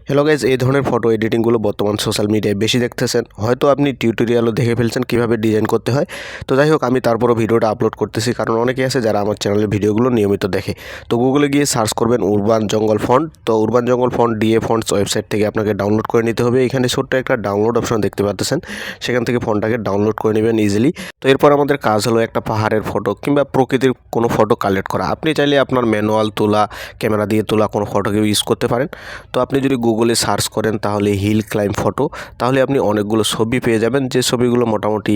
Hello guys, এই ধরনের photo এডিটিংগুলো বর্তমান সোশ্যাল মিডিয়ায় বেশি দেখতেছেন। হয়তো আপনি টিউটোরিয়ালও দেখে ফেলছেন কীভাবে ডিজাইন করতে হয়। তো যাই হোক, আমি তারপরও ভিডিওটা আপলোড করতেছি, কারণ অনেকেই আছে যারা আমার চ্যানেলের ভিডিওগুলো নিয়মিত দেখে। তো গুগলে গিয়ে সার্চ করবেন উরবান জঙ্গল ফন্ট। তো উরবান জঙ্গল ফন্ট ডিয়ে ফন্টস ওয়েবসাইট থেকে আপনাকে ডাউনলোড করে নিতে হবে। এখানে ছোট্ট একটা ডাউনলোড অপশন দেখতে পাচ্ছেন, সেখান থেকে ফন্টটাকে ডাউনলোড করে নেবেন ইজিলি। তো এরপর আমাদের কাজ হলো একটা পাহাড়ের ফটো কিংবা প্রকৃতির কোনো ফটো কালেক্ট করা। আপনি চাইলে আপনার ম্যানুয়াল তোলা, ক্যামেরা দিয়ে তোলা কোনো ফটোকে ইউজ করতে পারেন। তো আপনি যদি গুগলে সার্চ করেন তাহলে হিল ক্লাইম্ব ফটো, তাহলে আপনি অনেকগুলো ছবি পেয়ে যাবেন, যে ছবিগুলো মোটামুটি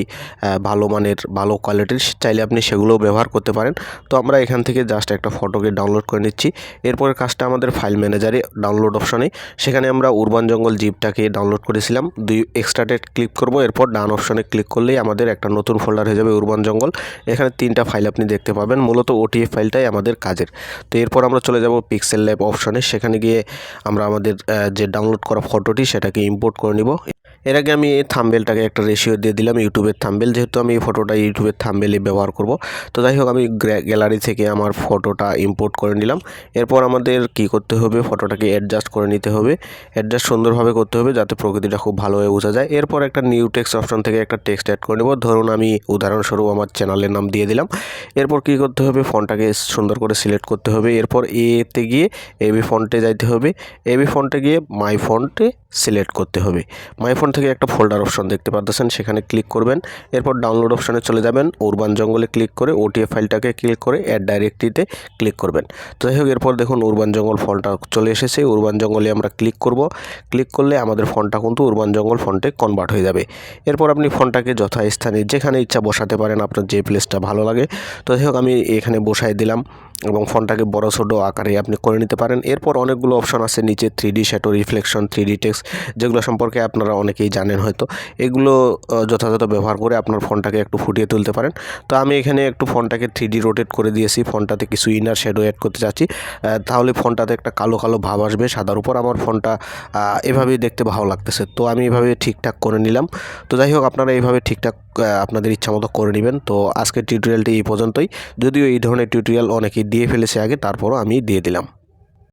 ভালো মানের, ভালো কোয়ালিটির। চাইলে আপনি সেগুলোও ব্যবহার করতে পারেন। তো আমরা এখান থেকে জাস্ট একটা ফটোকে ডাউনলোড করে নিচ্ছি। এরপরের কাজটা আমাদের ফাইল ম্যানেজারে ডাউনলোড অপশনে, সেখানে আমরা উরবান জঙ্গল জিপটাকে ডাউনলোড করেছিলাম। এক্সট্রাটে ক্লিক করব, এরপর ডান অপশনে ক্লিক করলেই আমাদের একটা নতুন ফোল্ডার হয়ে যাবে উরবান জঙ্গল। এখানে 3টা ফাইল আপনি দেখতে পাবেন, মূলত ওটিএফ ফাইলটাই আমাদের কাজের। তো এরপর আমরা চলে যাব পিক্সেল ল্যাব অপশনে, সেখানে গিয়ে আমরা আমাদের যে ডাউনলোড করা ফটোটি সেটাকে ইম্পোর্ট করে নিব। এর আগে আমি এই থাম্বনেলটাকে একটা রেশিও দিয়ে দিলাম ইউটিউবের থাম্বনেল, যেহেতু আমি এই ফটোটা ইউটিউবের থাম্বনেলে ব্যবহার করব। তো যাই হোক, আমি গ্যালারি থেকে আমার ফটোটা ইম্পোর্ট করে নিলাম। এরপর আমাদের কি করতে হবে, ফটোটাকে অ্যাডজাস্ট করে নিতে হবে। অ্যাডজাস্ট সুন্দরভাবে করতে হবে যাতে প্রকৃতিটা খুব ভালোভাবে বোঝা যায়। এরপর একটা নিউ টেক্সট অপশন থেকে একটা টেক্সট অ্যাড করে নেব। ধরুন আমি উদাহরণস্বরূপ আমার চ্যানেলের নাম দিয়ে দিলাম। এরপর কি করতে হবে, ফন্টটাকে সুন্দর করে সিলেক্ট করতে হবে। এরপর এতে গিয়ে এবি ফন্টে যাইতে হবে। এবি ফন্টে গিয়ে মাই ফন্টে সিলেক্ট করতে হবে। মাই ফন্ট থেকে একটা ফোল্ডার অপশন দেখতে পাচ্ছেন, সেখানে ক্লিক করবেন। এরপর ডাউনলোড অপশনে চলে যাবেন, উরবান জঙ্গলে ক্লিক করে ওটিএফ ফাইলটাকে ক্লিক করে অ্যাড ডাইরেক্টরিতে ক্লিক করবেন। তো যাই হোক, এরপর দেখুন উরবান জঙ্গল ফন্টটা চলে এসেছে। উরবান জঙ্গলে আমরা ক্লিক করব। ক্লিক করলে আমাদের ফন্টটা কিন্তু উরবান জঙ্গল ফন্টে কনভার্ট হয়ে যাবে। এরপর আপনি ফন্টটাকে যথাস্থানে যেখানে ইচ্ছা বসাতে পারেন, আপনার যে প্লেসটা ভালো লাগে। তো যাই হোক, আমি এখানে বসাই দিলাম এবং ফন্টটাকে বড় ছোটো আকারে আপনি করে নিতে পারেন। এরপর অনেকগুলো অপশন আছে নিচে, 3D shadow, reflection, 3D text, যেগুলো সম্পর্কে আপনারা অনেকেই জানেন হয়তো। এগুলো যথাযথ ব্যবহার করে আপনার ফন্টটাকে একটু ফুটিয়ে তুলতে পারেন। তো আমি এখানে একটু ফন্টটাকে 3D রোটেট করে দিয়েছি। ফন্টটাতে কিছু ইনার শ্যাডো অ্যাড করতে চাচ্ছি, তাহলে ফন্টটাতে একটা কালো কালো ভাব আসবে সাদার উপর। আমার ফন্টটা এভাবেই দেখতে ভালো লাগতেছে, তো আমি এভাবে ঠিকঠাক করে নিলাম। তো যাই হোক, আপনারা এইভাবে ঠিকঠাক আপনাদের ইচ্ছা মতো করে নেবেন। তো আজকের টিউটোরিয়ালটি এই পর্যন্তই, যদিও এই ধরনের টিউটোরিয়াল অনেকেই দিয়ে ফেলেছে আগে, তারপরও আমি দিয়ে দিলাম।